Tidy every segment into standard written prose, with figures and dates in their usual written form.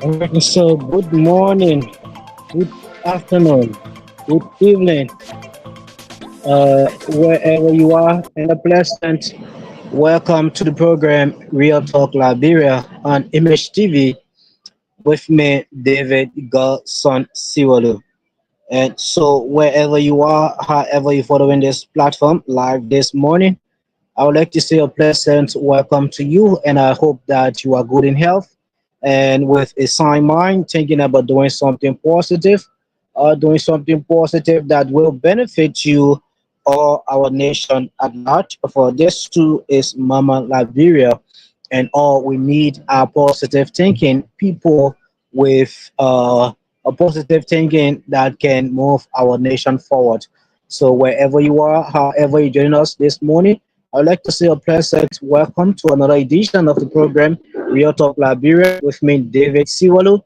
Alright, so good morning, good afternoon, good evening, wherever you are, and a pleasant welcome to the program Real Talk Liberia on Image TV with me, David Godson Siwalu. And so, wherever you are, however you're following this platform live this morning, I would like to say a pleasant welcome to you, and I hope that you are good in health and with a sound mind, thinking about doing something positive that will benefit you or our nation at large. For this too is Mama Liberia, and all we need are positive thinking people with a positive thinking that can move our nation forward. So wherever you are, however you join us this morning, I'd like to say a pleasant welcome to another edition of the program Real Talk Liberia with me, David Siwalu,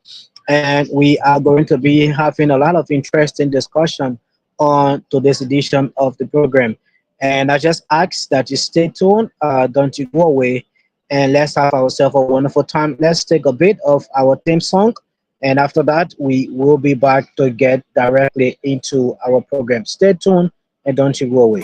and we are going to be having a lot of interesting discussion on today's edition of the program. And I just ask that you stay tuned, don't you go away, and let's have ourselves a wonderful time. Let's take a bit of our theme song, and after that, we will be back to get directly into our program. Stay tuned and don't you go away.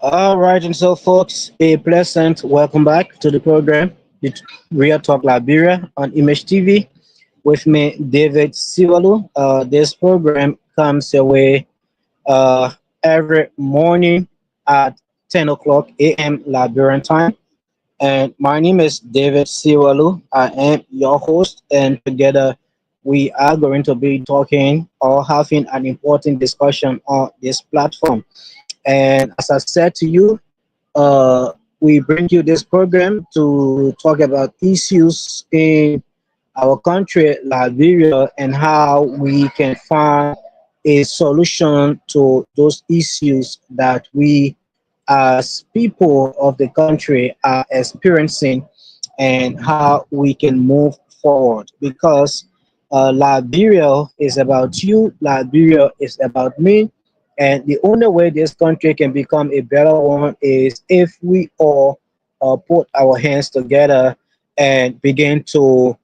All right, and so folks, a pleasant welcome back to the program, the Real Talk Liberia on Image TV with me, David Siwalu. This program comes your way uh, every morning at 10 o'clock a.m. Liberian time. And my name is David Siwalu. I am your host, and together we are going to be talking or having an important discussion on this platform. And as I said to you, uh, we bring you this program to talk about issues in our country, Liberia, and how we can find a solution to those issues that we, as people of the country, are experiencing, and how we can move forward. Because Liberia is about you, Liberia is about me, and the only way this country can become a better one is if we all put our hands together and begin to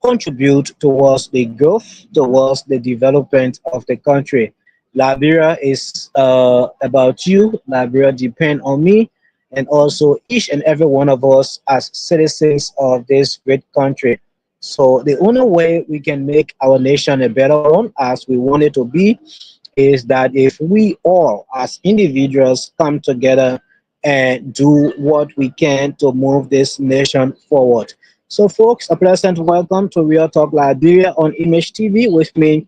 contribute towards the growth, towards the development of the country. Liberia is about you. Liberia depend on me, and also each and every one of us as citizens of this great country. So the only way we can make our nation a better one, as we want it to be, is that if we all, as individuals, come together and do what we can to move this nation forward. So, folks, a pleasant welcome to Real Talk Liberia on Image TV with me,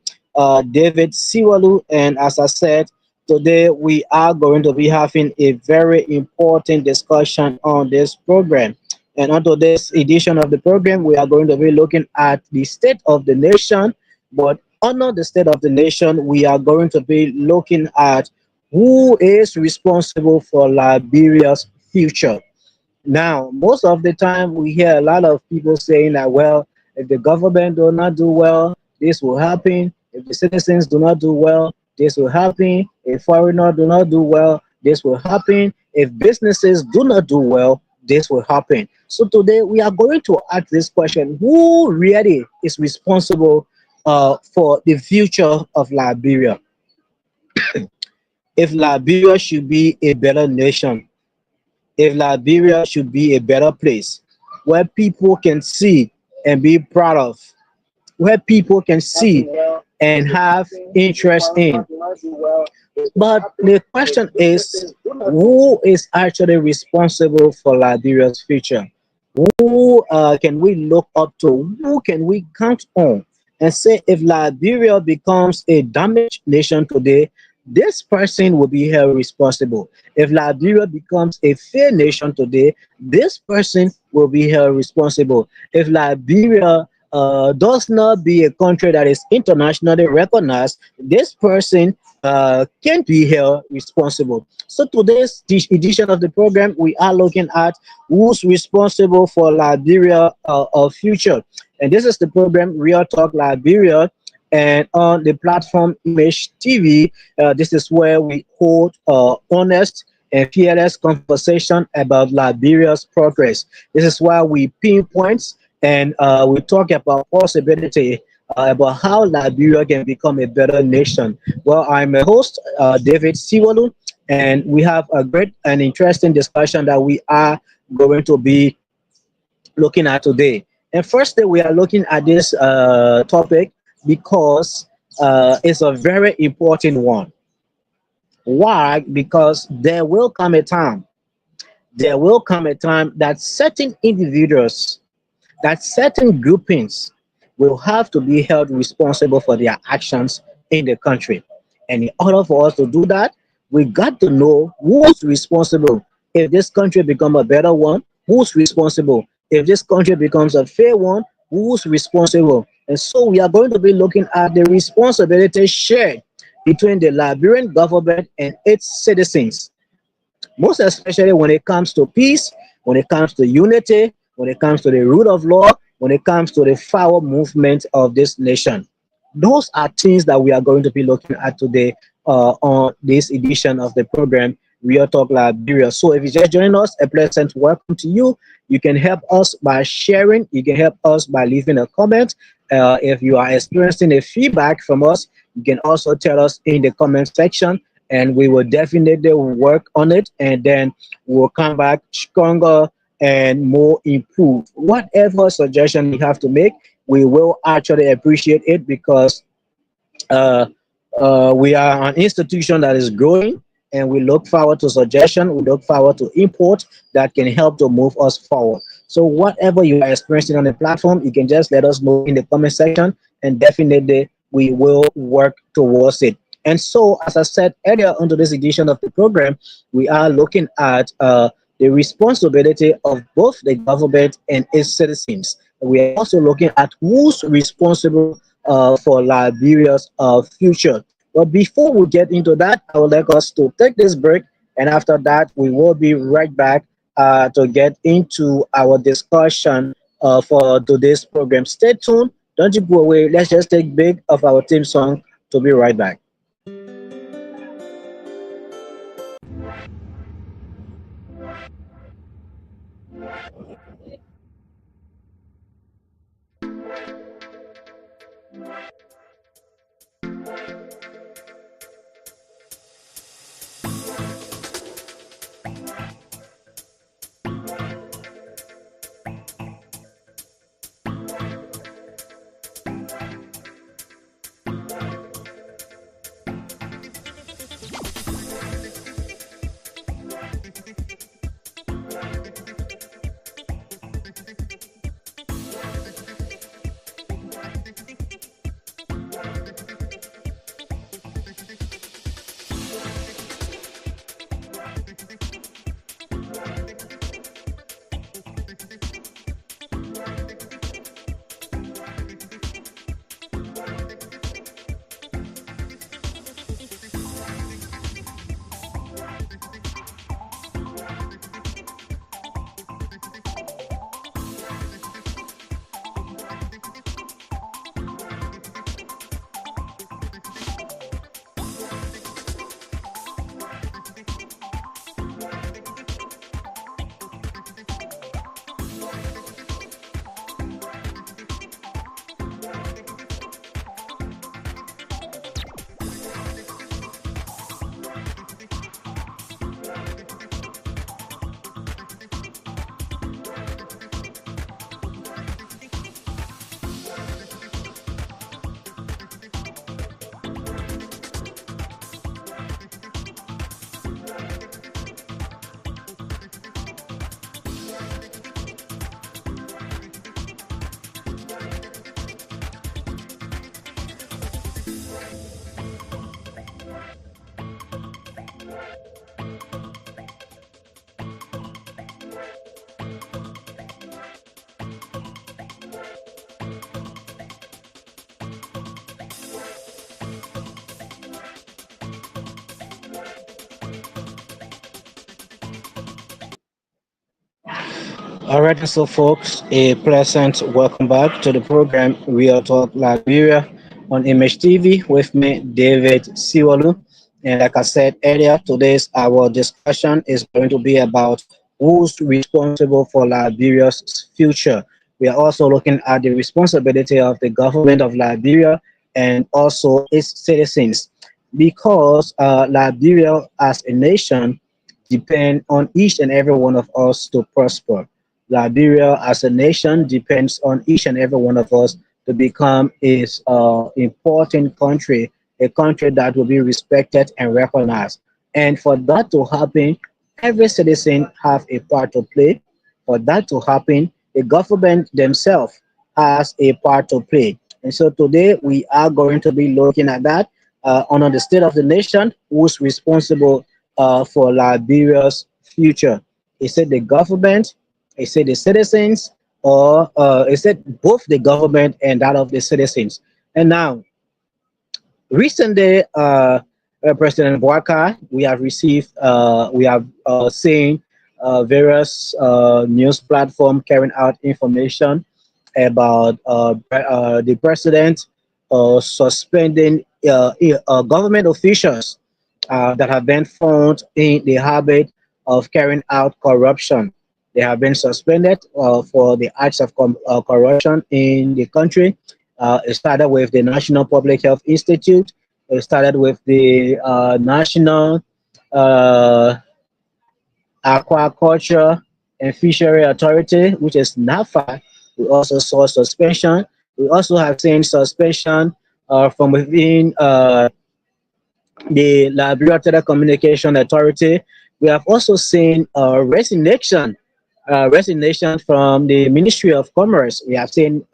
David Siwalu. And as I said, today we are going to be having a very important discussion on this program. And on today's edition of the program, we are going to be looking at the state of the nation. But under the state of the nation, we are going to be looking at who is responsible for Liberia's future. Now, most of the time, we hear a lot of people saying that, well, if the government do not do well, this will happen. If the citizens do not do well, this will happen. If foreigners do not do well, this will happen. If businesses do not do well, this will happen. So today we are going to ask this question: who really is responsible for the future of Liberia? If Liberia should be a better nation, if Liberia should be a better place where people can see and be proud of, where people can see and have interest in. But the question is, who is actually responsible for Liberia's future? Who can we look up to? Who can we count on? and say if Liberia becomes a damaged nation today, this person will be held responsible. If Liberia becomes a fair nation today, this person will be held responsible. If Liberia does not be a country that is internationally recognized, this person can be held responsible. So today's edition of the program, we are looking at who's responsible for Liberia of future. And this is the program Real Talk Liberia. And on the platform Image TV, this is where we hold honest and fearless conversation about Liberia's progress. This is why we pinpoint and we talk about possibility about how Liberia can become a better nation. Well, I'm a host, David Siwalu, and we have a great and interesting discussion that we are going to be looking at today. And firstly, we are looking at this topic because it's a very important one. Why? Because there will come a time that certain individuals, that certain groupings will have to be held responsible for their actions in the country. And in order for us to do that, we got to know who's responsible. If this country become a better one, who's responsible? If this country becomes a fair one, who's responsible? And so we are going to be looking at the responsibility shared between the Liberian government and its citizens, most especially when it comes to peace, when it comes to unity, when it comes to the rule of law, when it comes to the forward movement of this nation. Those are things that we are going to be looking at today on this edition of the program, Real Talk Liberia. So if you're just joining us, a pleasant welcome to you. You can help us by sharing. You can help us by leaving a comment. If you are experiencing a feedback from us, you can also tell us in the comment section, and we will definitely work on it, and then we'll come back stronger and more improved. Whatever suggestion you have to make, we will actually appreciate it because uh, we are an institution that is growing, and we look forward to suggestion. We look forward to input that can help to move us forward. So whatever you are experiencing on the platform, you can just let us know in the comment section, and definitely we will work towards it. And so, as I said earlier on to this edition of the program, we are looking at the responsibility of both the government and its citizens. We are also looking at who's responsible for Liberia's future. But before we get into that, I would like us to take this break, and after that, we will be right back to get into our discussion for today's program. Stay tuned. Don't you go away. Let's just take big of our theme song to be right back. All right, and so folks, a pleasant welcome back to the program Real Talk Liberia on Image TV with me, David Siwalu. And like I said earlier, today's our discussion is going to be about who's responsible for Liberia's future. We are also looking at the responsibility of the government of Liberia and also its citizens, because Liberia as a nation depend on each and every one of us to prosper. Liberia as a nation depends on each and every one of us to become a important country, a country that will be respected and recognized. And for that to happen, every citizen have a part to play. For that to happen, the government themselves has a part to play. And so today we are going to be looking at that on the state of the nation, who's responsible for Liberia's future. Is it the government? Is it the citizens? Or is it both the government and that of the citizens? And now, recently, President Boaka, we have seen various news platform carrying out information about the president suspending government officials that have been found in the habit of carrying out corruption. They have been suspended for the acts of corruption in the country. It started with the National Public Health Institute. It started with the National uh, Aquaculture and Fishery Authority, which is NAFA. We also saw suspension. We also have seen suspension from within the Liberia Telecommunication Authority. We have also seen resignation from the Ministry of Commerce. We have seen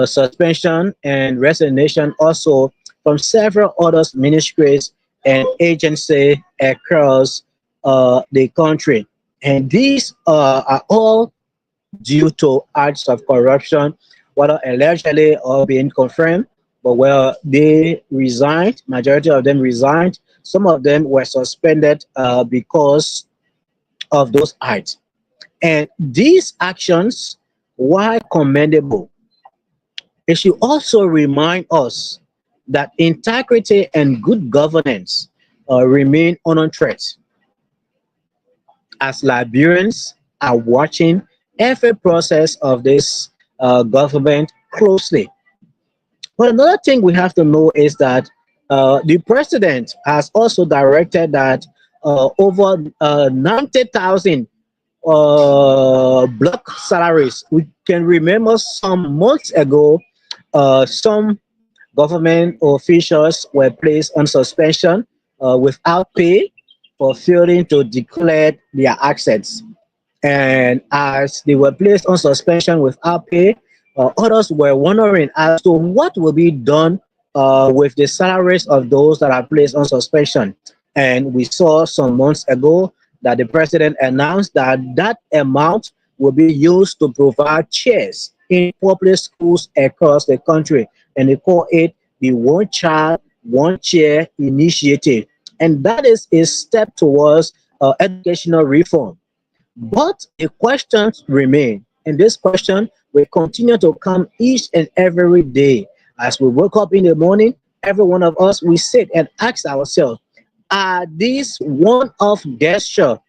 suspension and resignation also from several other ministries and agencies across the country. And these are all due to acts of corruption, whether allegedly or being confirmed. But well, they resigned. Majority of them resigned. Some of them were suspended because of those acts. And these actions, while commendable, it should also remind us that integrity and good governance remain on threat as Liberians are watching every process of this government closely. But another thing we have to know is that the president has also directed that over 90,000 block salaries. We can remember some months ago, some government officials were placed on suspension without pay for failing to declare their assets. And as they were placed on suspension without pay, others were wondering as to what will be done with the salaries of those that are placed on suspension. And we saw some months ago that the president announced that that amount will be used to provide chairs in public schools across the country. And they call it the One Child, One Chair Initiative. And that is a step towards educational reform. But the questions remain, and this question will continue to come each and every day. As we wake up in the morning, every one of us, we sit and ask ourselves, are these one-off gesture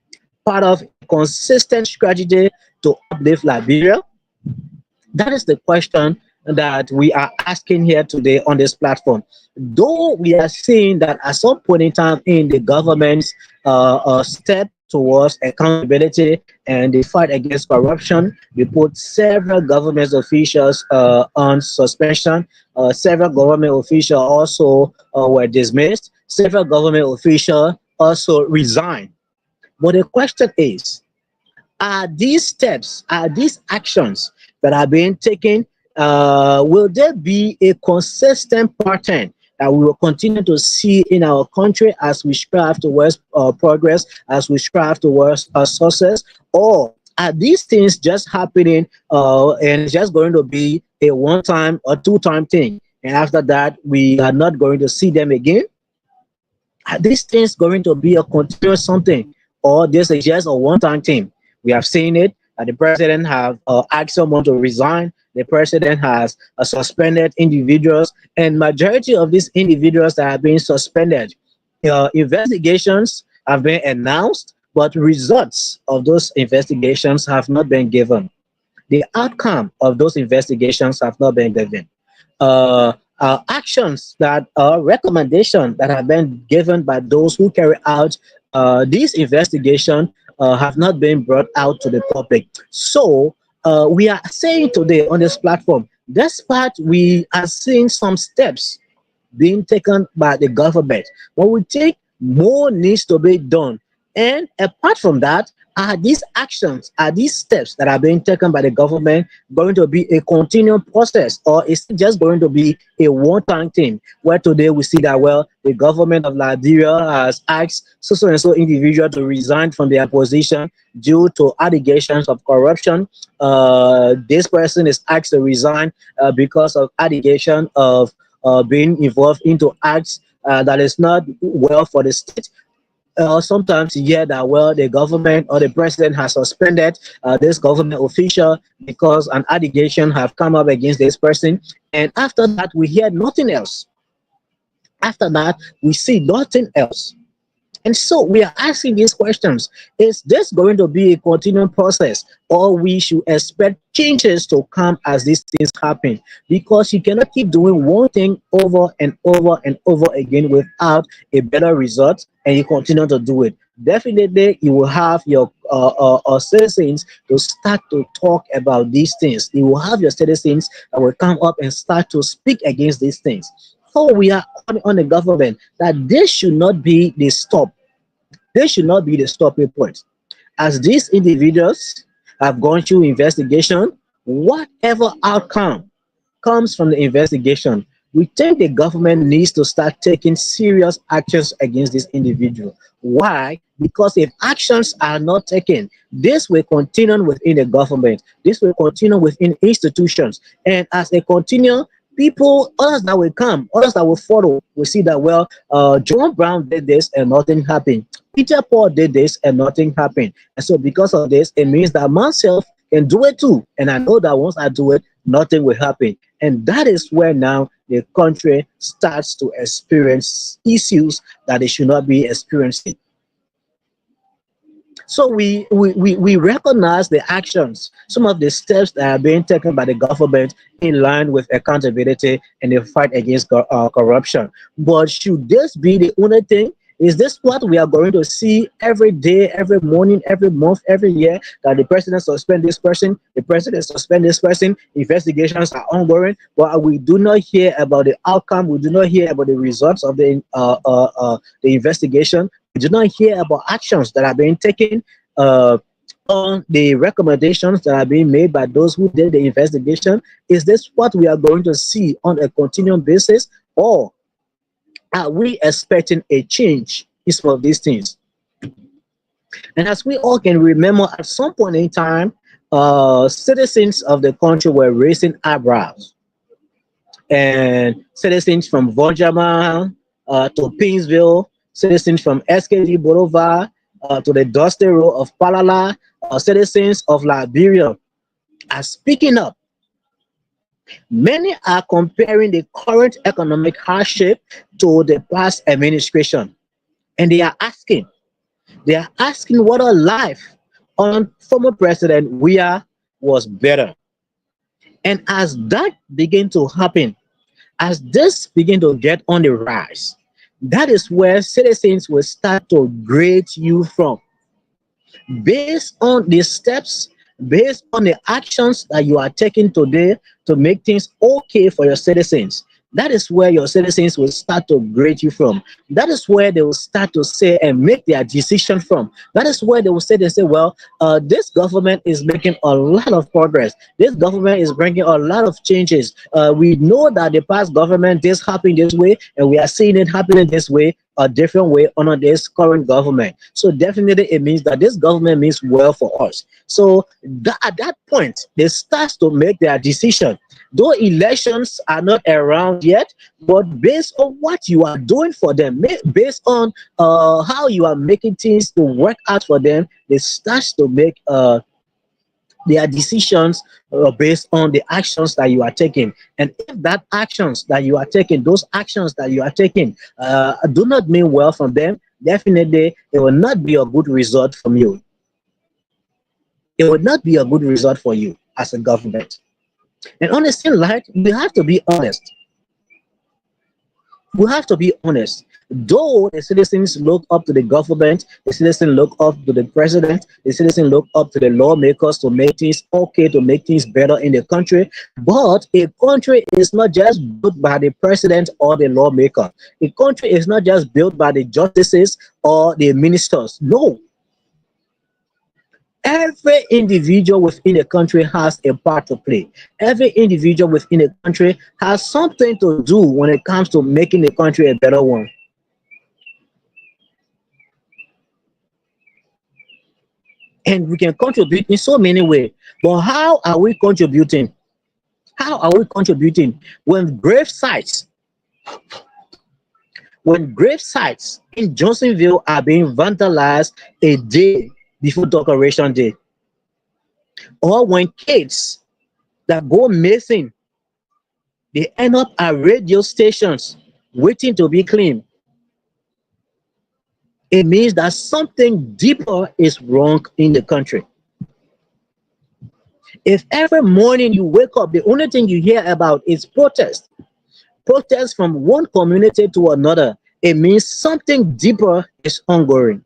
part of a consistent strategy to uplift Liberia? That is the question that we are asking here today on this platform. Though we are seeing that at some point in time in the government's step towards accountability and the fight against corruption, we put several government officials on suspension. Several government officials also were dismissed. Several government officials also resigned. But the question is, are these steps, are these actions that are being taken, will there be a consistent pattern that we will continue to see in our country as we strive towards progress, as we strive towards success? Or are these things just happening and it's just going to be a one time or two-time thing? And after that, we are not going to see them again? Are these things going to be a continuous something, or this is just a one-time thing? We have seen it. The president have asked someone to resign. The president has suspended individuals, and majority of these individuals that have been suspended, investigations have been announced, but results of those investigations have not been given. The outcome of those investigations have not been given. Uh, Actions that recommendation that have been given by those who carry out this investigation have not been brought out to the public. So we are saying today on this platform, despite we are seeing some steps being taken by the government. When we think more needs to be done. And apart from that, are these actions, are these steps that are being taken by the government going to be a continuing process, or is it just going to be a one-time thing? Where today we see that, well, the government of Liberia has asked so and so individual to resign from their position due to allegations of corruption. This person is asked to resign because of allegation of being involved into acts that is not well for the state. Sometimes you hear that, well, the government or the president has suspended this government official because an allegation have come up against this person, and after that we hear nothing else. After that we see nothing else. And so we are asking these questions. Is this going to be a continuing process, or we should expect changes to come as these things happen? Because you cannot keep doing one thing over and over and over again without a better result, and you continue to do it. Definitely, you will have your citizens to start to talk about these things. You will have your citizens that will come up and start to speak against these things. So we are on the government that this should not be the stop. This should not be the stopping point. As these individuals have gone through investigation, whatever outcome comes from the investigation, we think the government needs to start taking serious actions against this individual. Why? Because if actions are not taken, this will continue within the government. This will continue within institutions. And as they continue, people, others that will come, others that will follow, will see that, well, John Brown did this and nothing happened. Peter Paul did this and nothing happened. And so because of this, it means that myself can do it too. And I know that once I do it, nothing will happen. And that is where now the country starts to experience issues that it should not be experiencing. So we recognize the actions, some of the steps that are being taken by the government in line with accountability and the fight against corruption. But should this be the only thing? Is this what we are going to see every day, every morning, every month, every year? That the president suspend this person, the president suspend this person, investigations are ongoing, but we do not hear about the outcome. We do not hear about the results of the investigation. We do not hear about actions that are being taken uh, on the recommendations that are being made by those who did the investigation. Is this what we are going to see on a continuing basis, or are we expecting a change in some of these things? And as we all can remember, at some point in time, citizens of the country were raising eyebrows, and citizens from Vonjama to Pinsville, citizens from SKD Boulevard to the Dusty Road of Palala, citizens of Liberia are speaking up. Many are comparing the current economic hardship to the past administration, and they are asking whether life on former President Weah was better. And as that begin to happen, as this begin to get on the rise, that is where citizens will start to grade you from based on the steps, based on the actions that you are taking today to make things okay for your citizens. That is where your citizens will start to grade you from. That is where they will start to say and make their decision from. That is where they say, well, this government is making a lot of progress. This government is bringing a lot of changes. We know that the past government this happened this way, and we are seeing it happening this way, a different way under this current government. So definitely it means that this government means well for us. So at that point, they start to make their decision. Though elections are not around yet, but based on what you are doing for them, based on how you are making things to work out for them, they start to make Their decisions are based on the actions that you are taking. And if that actions that you are taking, those actions that you are taking, do not mean well from them, definitely it will not be a good result from you. It will not be a good result for you as a government. And honestly, like, we have to be honest. We have to be honest. Though the citizens look up to the government, the citizens look up to the president, the citizens look up to the lawmakers to make things okay, to make things better in the country. But a country is not just built by the president or the lawmaker. A country is not just built by the justices or the ministers. No, every individual within a country has a part to play. Every individual within a country has something to do when it comes to making the country a better one. And we can contribute in so many ways. But how are we contributing? How are we contributing when grave sites, in Johnsonville are being vandalized a day before Decoration Day, or when kids that go missing, they end up at radio stations waiting to be cleaned? It means that something deeper is wrong in the country. If every morning you wake up, the only thing you hear about is protest from one community to another, it means something deeper is ongoing.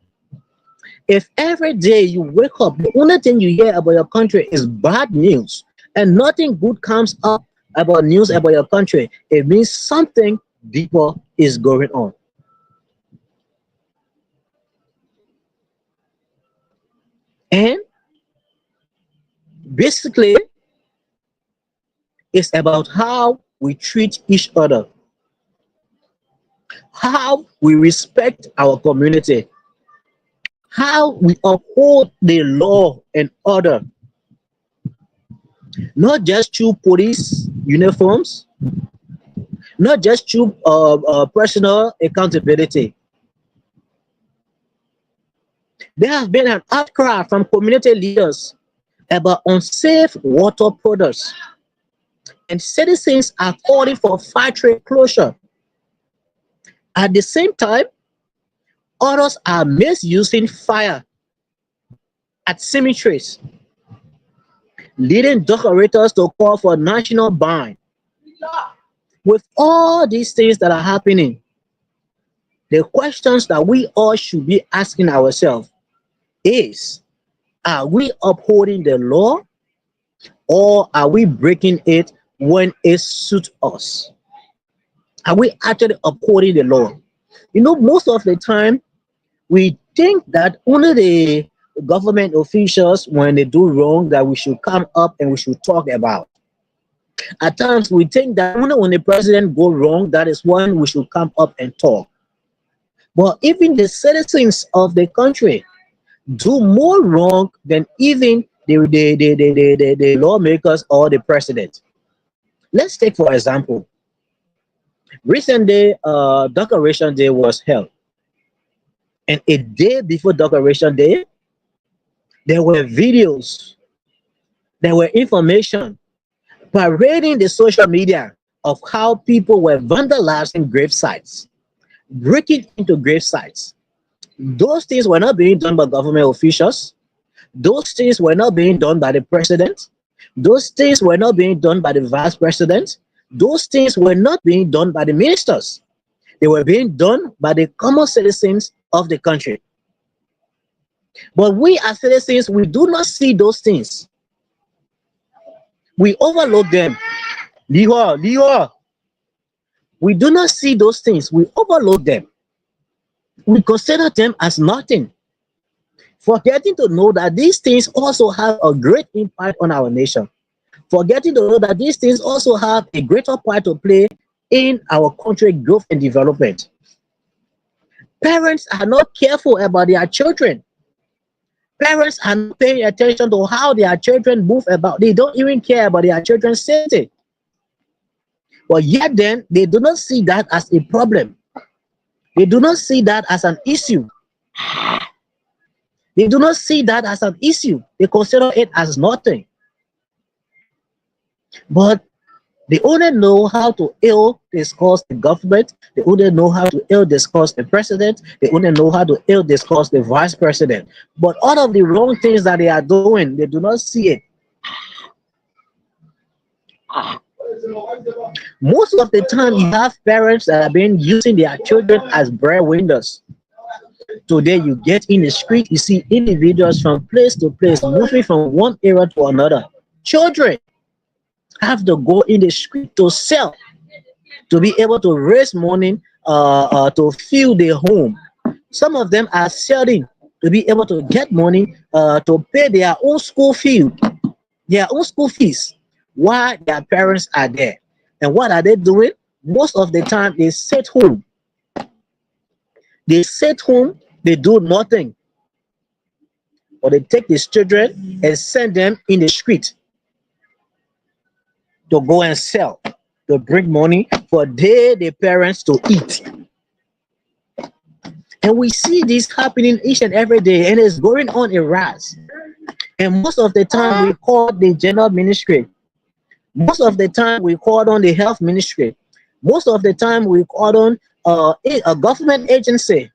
If every day you wake up, the only thing you hear about your country is bad news and nothing good comes up about news about your country, it means something deeper is going on. And basically, it's about how we treat each other, how we respect our community, how we uphold the law and order, not just through police uniforms, not just through personal accountability. There has been an outcry from community leaders about unsafe water products, and citizens are calling for factory closure. At the same time, others are misusing fire at cemeteries, leading decorators to call for national ban. With all these things that are happening, the questions that we all should be asking ourselves is, are we upholding the law or are we breaking it when it suits us? Are we actually upholding the law? You know, most of the time, we think that only the government officials, when they do wrong, that we should come up and we should talk about. At times, we think that only when the president go wrong, that is when we should come up and talk. But even the citizens of the country do more wrong than even the lawmakers or the president. Let's take, for example, recently, Decoration Day was held. And a day before Decoration Day, there were videos, there were information parading the social media of how people were vandalizing grave sites, breaking into grave sites. Those things were not being done by government officials. Those things were not being done by the president. Those things were not being done by the vice president. Those things were not being done by the ministers. They were being done by the common citizens of the country. But we as citizens, we do not see those things. We overlook them. Liho. We do not see those things. We overlook them. We consider them as nothing, forgetting to know that these things also have a great impact on our nation, forgetting to know that these things also have a greater part to play in our country growth and development. Parents are not careful about their children. Parents are not paying attention to how their children move about. They don't even care about their children's safety. But yet then, they do not see that as a problem. They do not see that as an issue. They do not see that as an issue. They consider it as nothing. But they only know how to ill discuss the government. They only know how to ill discuss the president. They only know how to ill discuss the vice president. But all of the wrong things that they are doing, they do not see it. Most of the time, you have parents that have been using their children as breadwinners. Today, you get in the street, you see individuals from place to place, moving from one area to another. Children have to go in the street to sell, to be able to raise money, to fill their home. Some of them are selling to be able to get money, to pay their own school fees, while their parents are there. And what are they doing? Most of the time, they sit home. They sit home, they do nothing, or they take these children and send them in the street to go and sell, to bring money for the parents to eat. And we see this happening each and every day, and it's going on in rise. And most of the time, we call the general ministry. Most of the time, we call on the health ministry. Most of the time, we call on a government agency.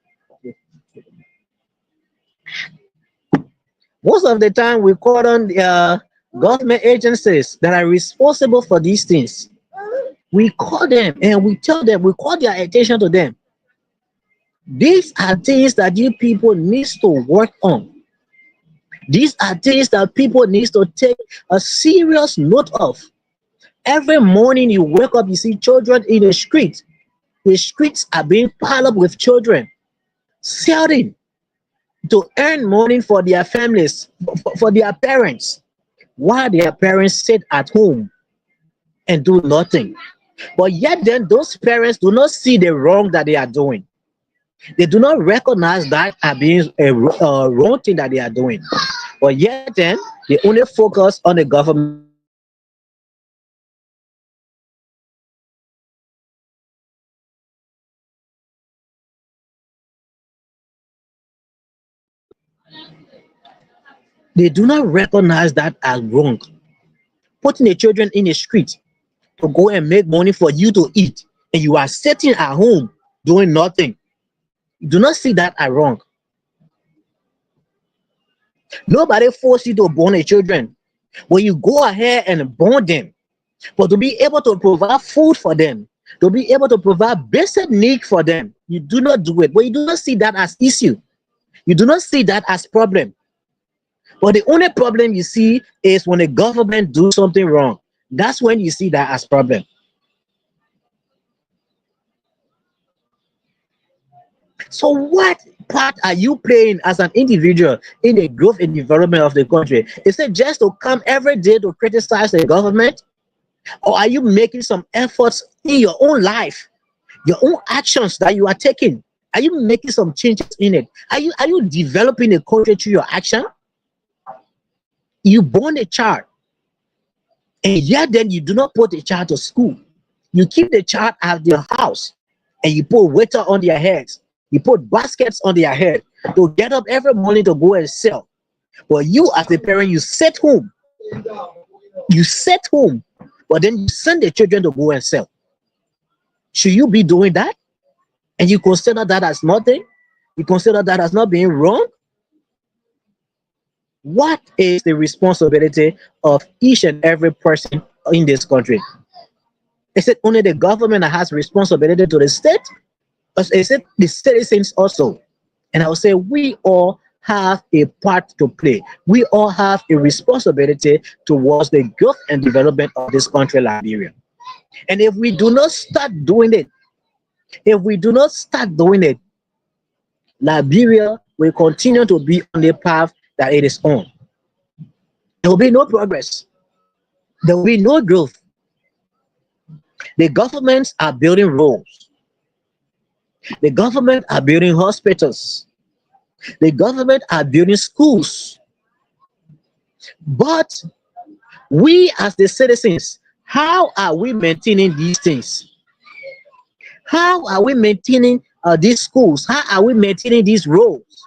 Most of the time, we call on the government agencies that are responsible for these things. We call them and we tell them, we call their attention to them. These are things that you people need to work on. These are things that people need to take a serious note of. Every morning you wake up, you see children in the street. The streets are being piled up with children selling to earn money for their families, for their parents, while their parents sit at home and do nothing. But yet, then those parents do not see the wrong that they are doing. They do not recognize that as being a wrong thing that they are doing. But yet, then they only focus on the government agencies. They only focus on the government agencies. They do not focus on the government agencies. They do not recognize that as wrong. Putting the children in the street to go and make money for you to eat, and you are sitting at home doing nothing. You do not see that as wrong. Nobody forced you to born a children. When you go ahead and born them, but to be able to provide food for them, to be able to provide basic need for them, you do not do it. But you do not see that as issue. You do not see that as problem. But the only problem you see is when the government do something wrong. That's when you see that as problem. So what part are you playing as an individual in the growth and development of the country? Is it just to come every day to criticize the government? Or are you making some efforts in your own life, your own actions that you are taking? Are you making some changes in it? Are you developing the country through your action? You born a child, and yet then you do not put the child to school. You keep the child at your house, and you put waiter on their heads. You put baskets on their head to get up every morning to go and sell. But you, as a parent, you sit home. You sit home, but then you send the children to go and sell. Should you be doing that? And you consider that as nothing? You consider that as not being wrong? What is the responsibility of each and every person in this country? Is it only the government that has responsibility to the state? Or is it the citizens also? And I will say we all have a part to play. We all have a responsibility towards the growth and development of this country, Liberia. And if we do not start doing it, if we do not start doing it, Liberia will continue to be on the path that it is on. There will be no progress. There will be no growth. The governments are building roads. The government are building hospitals. The government are building schools. But we as the citizens, how are we maintaining these things? How are we maintaining these schools? How are we maintaining these roads?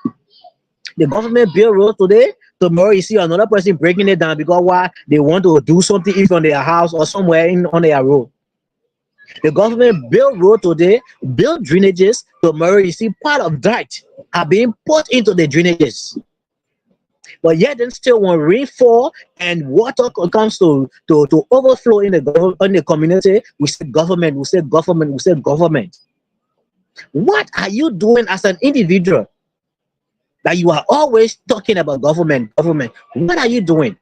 The government build roads today, Tomorrow you see another person breaking it down because why they want to do something if on their house or somewhere in on their road. The government build road today, build drainages. Tomorrow you see part of that are being put into the drainages. But yet then still when rainfall and water comes to overflow in the community, we say government, we say government, we say government. What are you doing as an individual that you are always talking about government, government? What are you doing?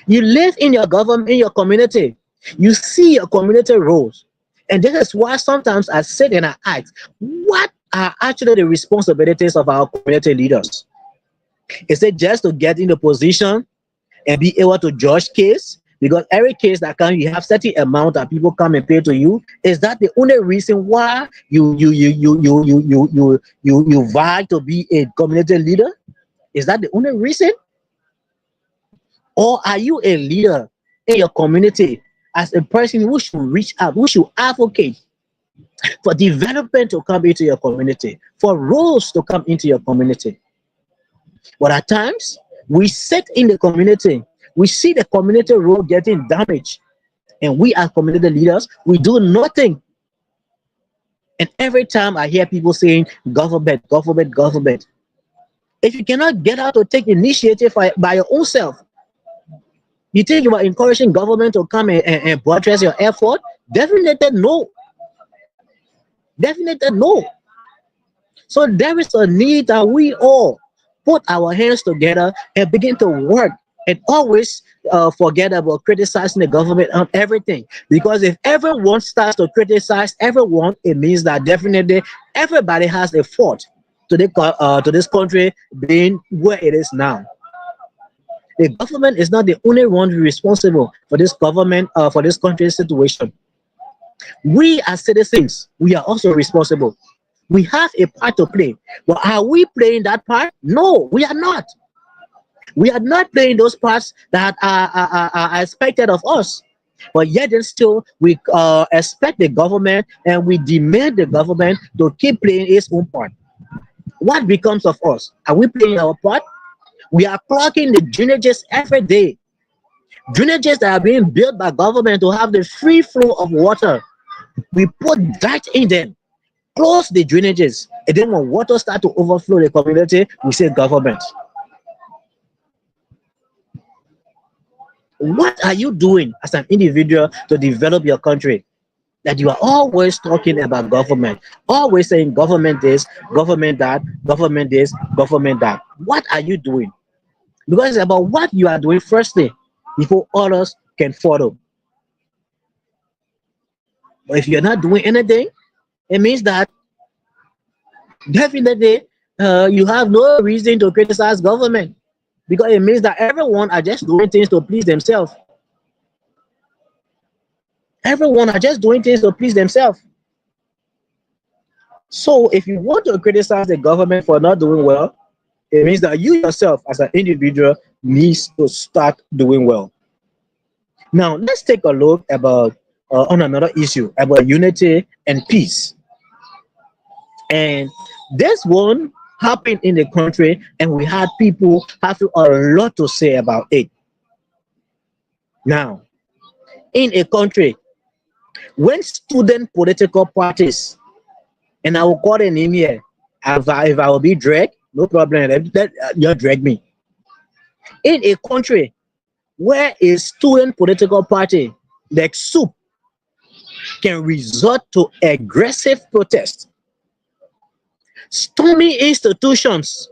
You live in your government, in your community. You see your community roles. And this is why sometimes I sit and I ask, what are actually the responsibilities of our community leaders? Is it just to get in the position and be able to judge case? Because every case that comes, you have certain amount that people come and pay to you. Is that the only reason why you vie to be a community leader? Is that the only reason? Or are you a leader in your community as a person who should reach out, who should advocate for development to come into your community, for roles to come into your community? But at times, we sit in the community, we see the community role getting damaged, and we as community leaders, we do nothing. And every time I hear people saying government, government, government, if you cannot get out to take initiative by your own self, you think you are encouraging government to come and buttress your effort? Definitely no. Definitely no. So there is a need that we all put our hands together and begin to work and always forget about criticizing the government on everything. Because if everyone starts to criticize everyone, it means that definitely everybody has a fault to this country being where it is now. The government is not the only one responsible for this government for this country's situation. We as citizens, we are also responsible. We have a part to play. But are we playing that part? No, we are not. We are not playing those parts that are expected of us. But yet and still, we expect the government and we demand the government to keep playing its own part. What becomes of us? Are we playing our part? We are clogging the drainages every day. Drainages that are being built by government to have the free flow of water. We put that in them, close the drainages, and then when water start to overflow the community, we say government. What are you doing as an individual to develop your country? That you are always talking about government, always saying government this, government that, government this, government that. What are you doing? Because it's about what you are doing firstly before others can follow. But if you're not doing anything, it means that definitely you have no reason to criticize government because it means that everyone are just doing things to please themselves. Everyone are just doing things to please themselves. So if you want to criticize the government for not doing well, it means that you yourself as an individual needs to start doing well. Now let's take a look about on another issue about unity and peace. And this one happened in the country, and we had people having a lot to say about it. Now, in a country, when student political parties, and I will call the name here, if I will be dragged, no problem, you drag me. In a country where a student political party like soup can resort to aggressive protest, storming institutions,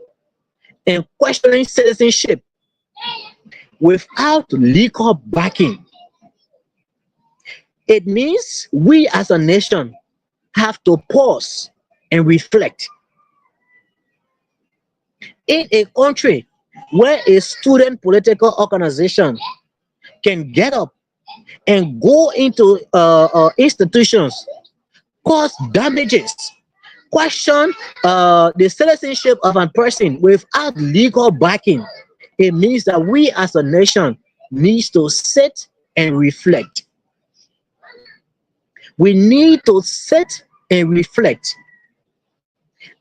and questioning citizenship without legal backing, it means we as a nation have to pause and reflect. In a country where a student political organization can get up and go into institutions, cause damages, question the citizenship of a person without legal backing, it means that we as a nation needs to sit and reflect. We need to sit and reflect.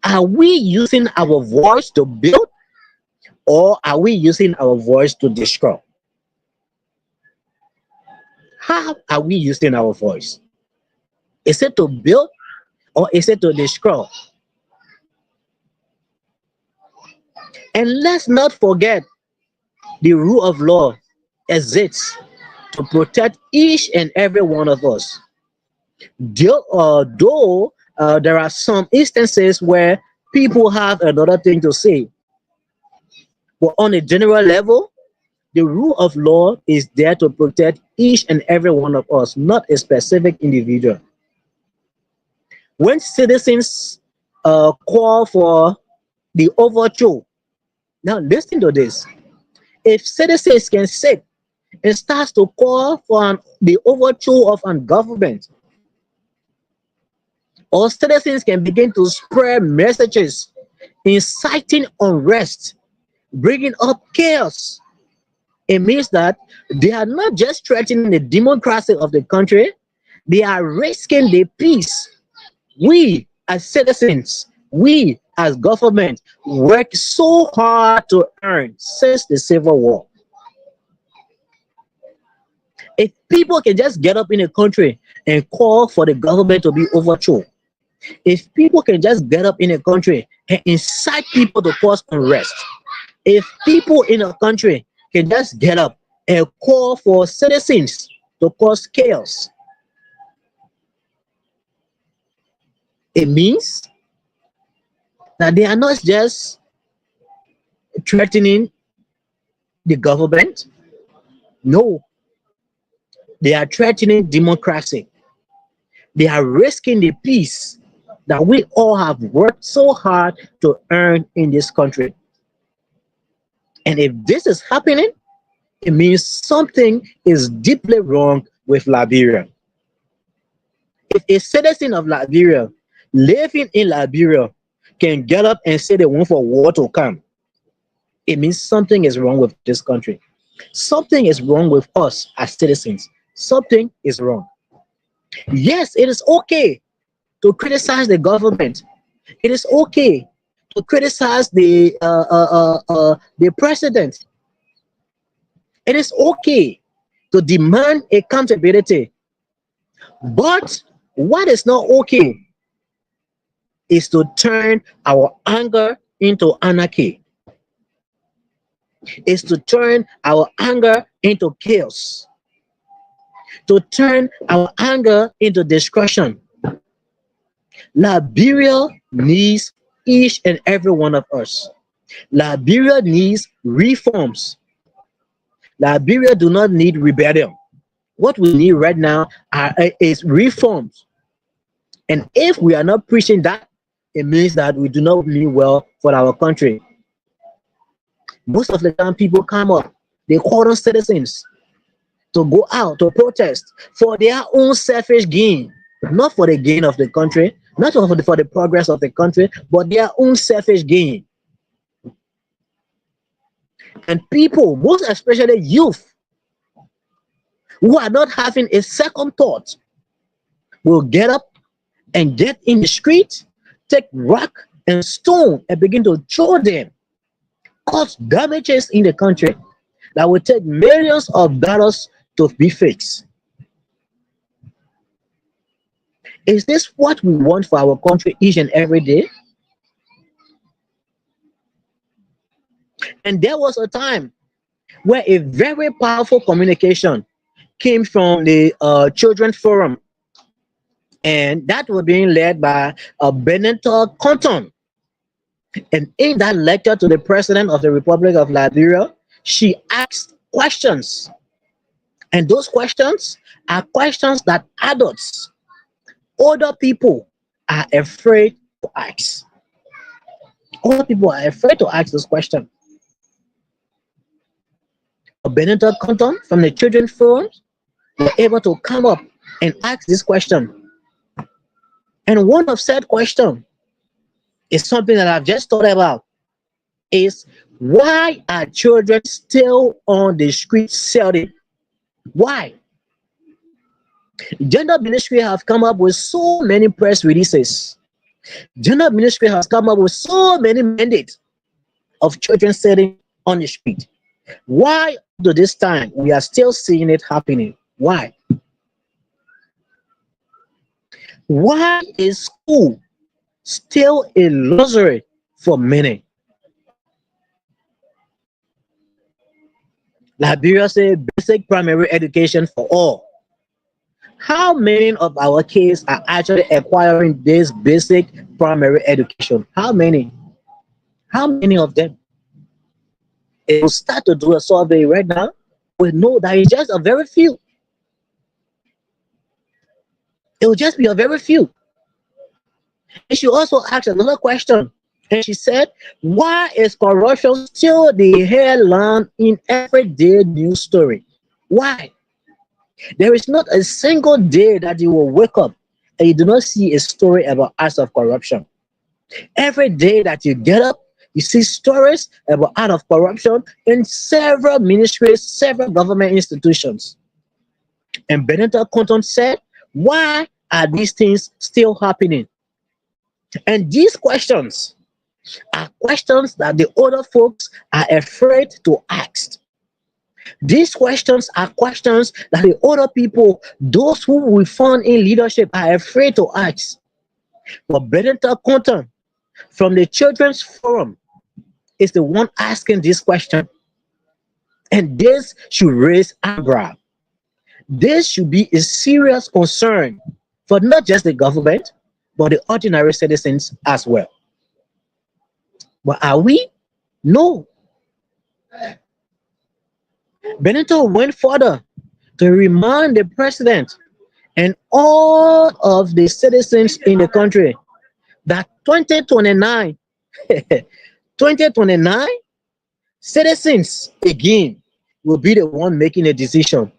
Are we using our voice to build, Or are we using our voice to destroy? How are we using our voice? Is it to build or is it to destroy? And let's not forget the rule of law exists to protect each and every one of us. Though there are some instances where people have another thing to say, but on a general level, the rule of law is there to protect each and every one of us, not a specific individual. When citizens call for the overthrow, now listen to this. If citizens can sit and start to call for the overthrow of a government, or citizens can begin to spread messages inciting unrest, bringing up chaos, it means that they are not just threatening the democracy of the country, they are risking the peace. We as citizens, we as government work so hard to earn since the Civil War. If people can just get up in a country and call for the government to be overthrown, if people can just get up in a country and incite people to cause unrest, if people in a country can just get up and call for citizens to cause chaos, it means that they are not just threatening the government, no, they are threatening democracy. They are risking the peace that we all have worked so hard to earn in this country. And if this is happening, it means something is deeply wrong with Liberia. If a citizen of Liberia living in Liberia can get up and say they want for war to come, it means something is wrong with this country. Something is wrong with us as citizens. Something is wrong. Yes, it is okay to criticize the government. It is okay to criticize the president. It is okay to demand accountability. But what is not okay is to turn our anger into anarchy, is to turn our anger into chaos, to turn our anger into discussion. Liberia needs each and every one of us. Liberia needs reforms. Liberia do not need rebellion. What we need right now is reforms. And if we are not preaching that, it means that we do not mean well for our country. Most of the time, people come up, they call on citizens to go out to protest for their own selfish gain, not for the gain of the country, not for the progress of the country, but their own selfish gain. And people, most especially youth, who are not having a second thought, will get up and get in the street, take rock and stone and begin to throw them, cause damages in the country that will take millions of dollars to be fixed. Is this what we want for our country each and every day? And there was a time where a very powerful communication came from the Children's Forum, and that was being led by Benita Compton. And in that lecture to the President of the Republic of Liberia, she asked questions. And those questions are questions that adults, older people are afraid to ask. Older people are afraid to ask this question. Benita Compton from the Children's Forum were able to come up and ask this question. And one of said question is something that I've just thought about, is why are children still on the street selling? Why? Gender ministry have come up with so many press releases. Gender ministry has come up with so many mandates of children selling on the street. Why up to this time we are still seeing it happening? Why? Why is school still a luxury for many? Liberia say basic primary education for all. How many of our kids are actually acquiring this basic primary education? How many? How many of them? If we start to do a survey right now, we know that it's just a very few. It will just be a very few. And she also asked another question. And she said, why is corruption still the headline in everyday news story? Why? There is not a single day that you will wake up and you do not see a story about acts of corruption. Every day that you get up, you see stories about acts of corruption in several ministries, several government institutions. And Benita Compton said, why are these things still happening? And these questions are questions that the older folks are afraid to ask. These questions are questions that the older people, those who we found in leadership, are afraid to ask. But Benita Compton from the Children's Forum is the one asking this question. And this should raise eyebrow. This should be a serious concern for not just the government, but the ordinary citizens as well. But are we? No. Benito went further to remind the president and all of the citizens in the country that 2029, 2029 citizens again will be the one making a decision.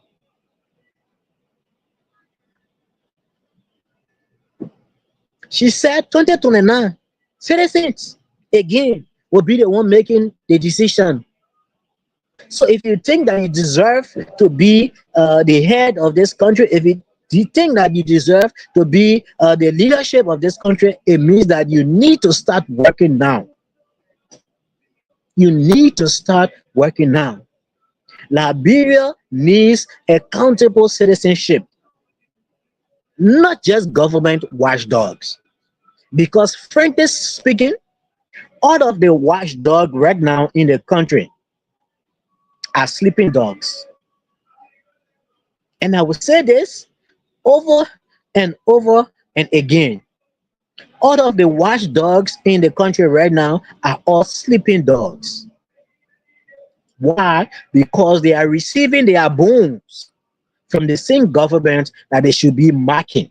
She said 2029 citizens again will be the one making the decision. So if you think that you deserve to be the head of this country, if you think that you deserve to be the leadership of this country, it means that you need to start working now. You need to start working now. Liberia needs accountable citizenship, not just government watchdogs. Because frankly speaking, all of the watchdog right now in the country are sleeping dogs. And I will say this over and over and again. All of the watchdogs in the country right now are all sleeping dogs. Why? Because they are receiving their boons from the same government that they should be marking,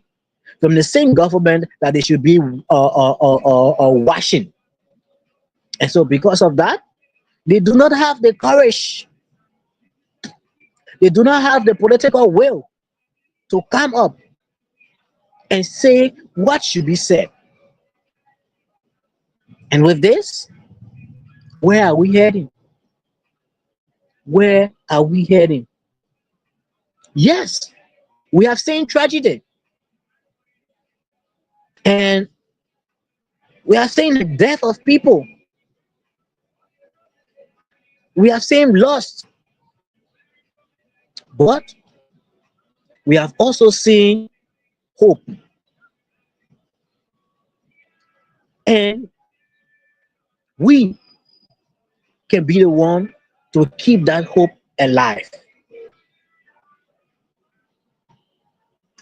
from the same government that they should be washing. And so, because of that, they do not have the courage, they do not have the political will to come up and say what should be said. And with this, where are we heading? Where are we heading? Yes, we have seen tragedy and we have seen the death of people. We have seen loss, but we have also seen hope. And we can be the one to keep that hope alive.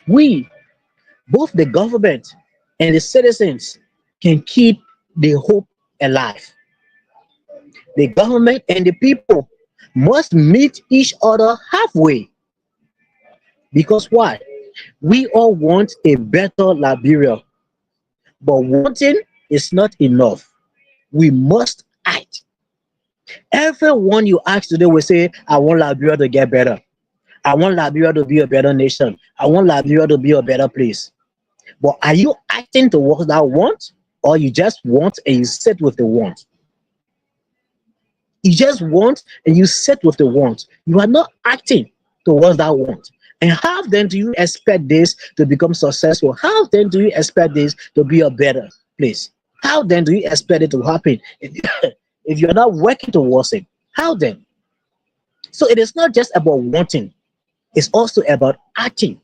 We, both the government and the citizens, can keep the hope alive. The government and the people must meet each other halfway. Because why? We all want a better Liberia, but wanting is not enough. We must act. Everyone you ask today will say, I want Liberia to get better. I want Liberia to be a better nation. I want Liberia to be a better place. But are you acting towards that want? Or you just want and you sit with the want? You just want and you sit with the want. You are not acting towards that want. And how then do you expect this to become successful? How then do you expect this to be a better place? How then do you expect it to happen if you're not working towards it? How then? So it is not just about wanting, it's also about acting.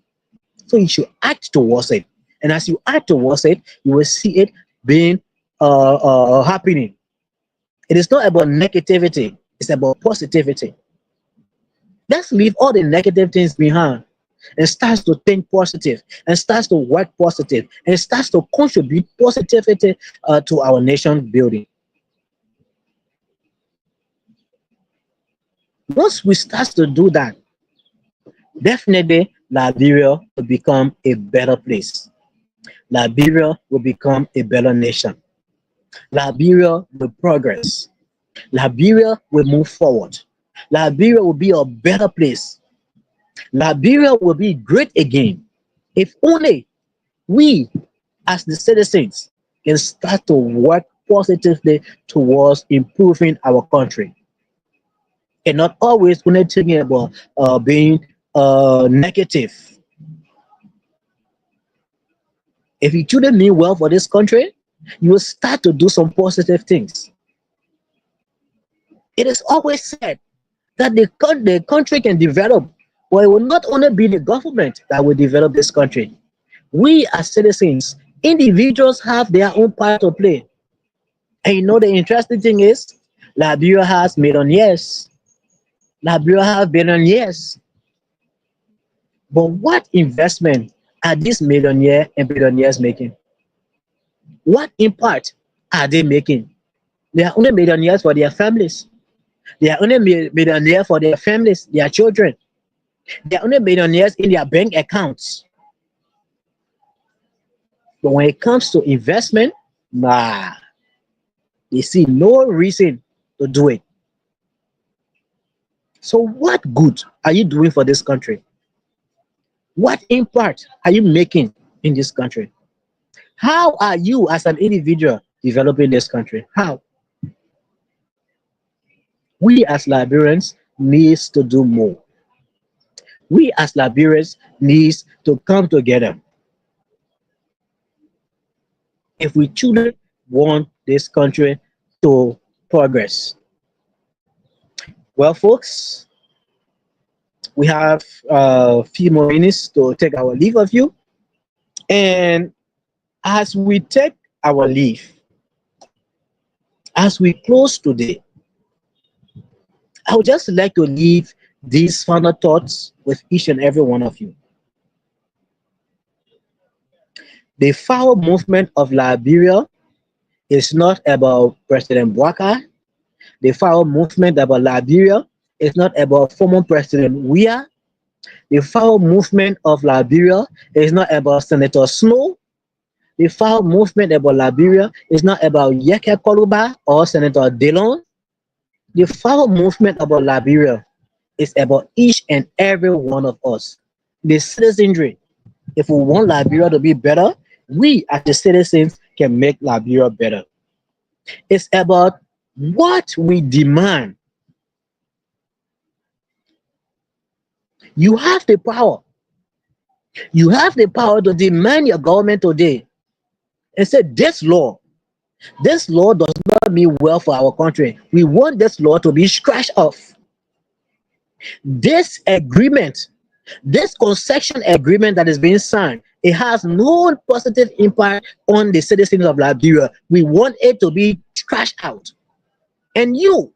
So you should act towards it. And as you act towards it, you will see it being happening. It is not about negativity, it's about positivity. Let's leave all the negative things behind and starts to think positive and starts to work positive and starts to contribute positivity to our nation building. Once we start to do that, definitely Liberia will become a better place. Liberia will become a better nation. Liberia will progress. Liberia will move forward. Liberia will be a better place. Liberia will be great again. If only we, as the citizens, can start to work positively towards improving our country and not always only thinking about being negative. If you truly mean well for this country, you will start to do some positive things. It is always said that the country can develop, but it will not only be the government that will develop this country. We as citizens, individuals have their own part to play. And you know the interesting thing is, Liberia has millionaires. Liberia has billionaires. But what investment are these millionaires and billionaires making? What impact are they making? They are only millionaires for their families. They are only millionaires for their families, their children. They are only millionaires in their bank accounts. But when it comes to investment, nah, they see no reason to do it. So, what good are you doing for this country? What impact are you making in this country? How are you as an individual developing this country? How? We as Liberians needs to do more. We as Liberians needs to come together if we truly want this country to progress. Well, folks, we have a few more minutes to take our leave of you. And as we take our leave, as we close today, I would just like to leave these final thoughts with each and every one of you. The foul movement of Liberia is not about President Bouaka. The foul movement about Liberia is not about former President Weah. The foul movement of Liberia is not about Senator Snow. The foul movement about Liberia is not about Yeke Koluba or Senator Dillon. The foul movement about Liberia is about each and every one of us. The citizenry. If we want Liberia to be better, we as the citizens can make Liberia better. It's about what we demand. You have the power. You have the power to demand your government today and say this law does not mean well for our country. We want this law to be scratched off. This agreement, this concession agreement that is being signed, it has no positive impact on the citizens of Liberia. We want it to be scratched out. And you,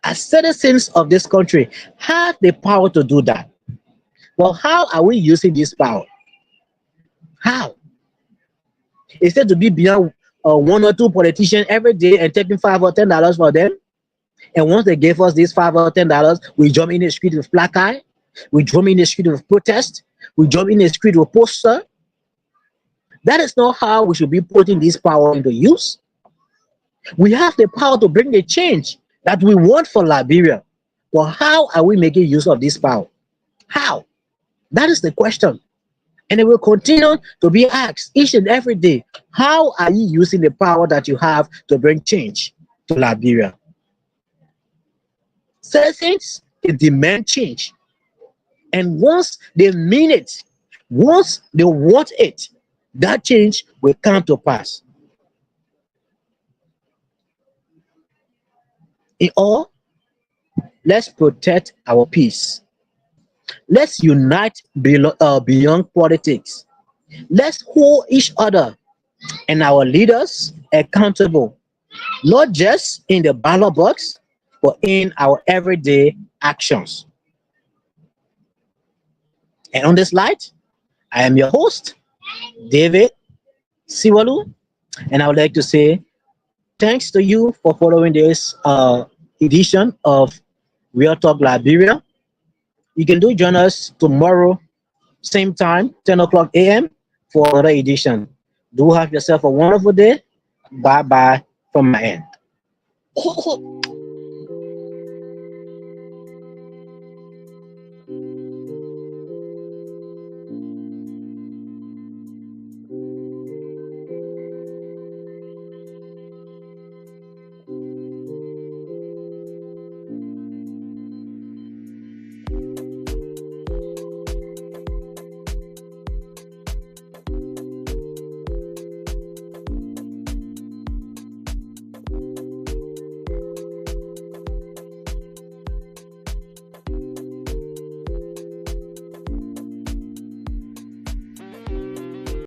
as citizens of this country, have the power to do that. Well, how are we using this power? How? Instead to be beyond one or two politicians every day and taking $5 or $10 for them, and once they gave us these $5 or $10, we jump in the street with placard, we jump in the street with protest, we jump in the street with poster. That is not how we should be putting this power into use. We have the power to bring the change that we want for Liberia. But how are we making use of this power? How? That is the question. And it will continue to be asked each and every day. How are you using the power that you have to bring change to Liberia? Citizens, they demand change. And once they mean it, once they want it, that change will come to pass. In all, let's protect our peace. Let's unite beyond politics. Let's hold each other and our leaders accountable, not just in the ballot box, but in our everyday actions. And on this light, I am your host, David Siwalu, and I would like to say thanks to you for following this edition of Real Talk Liberia. You can do join us tomorrow, same time, 10 o'clock a.m. for another edition. Do have yourself a wonderful day. Bye bye from my end.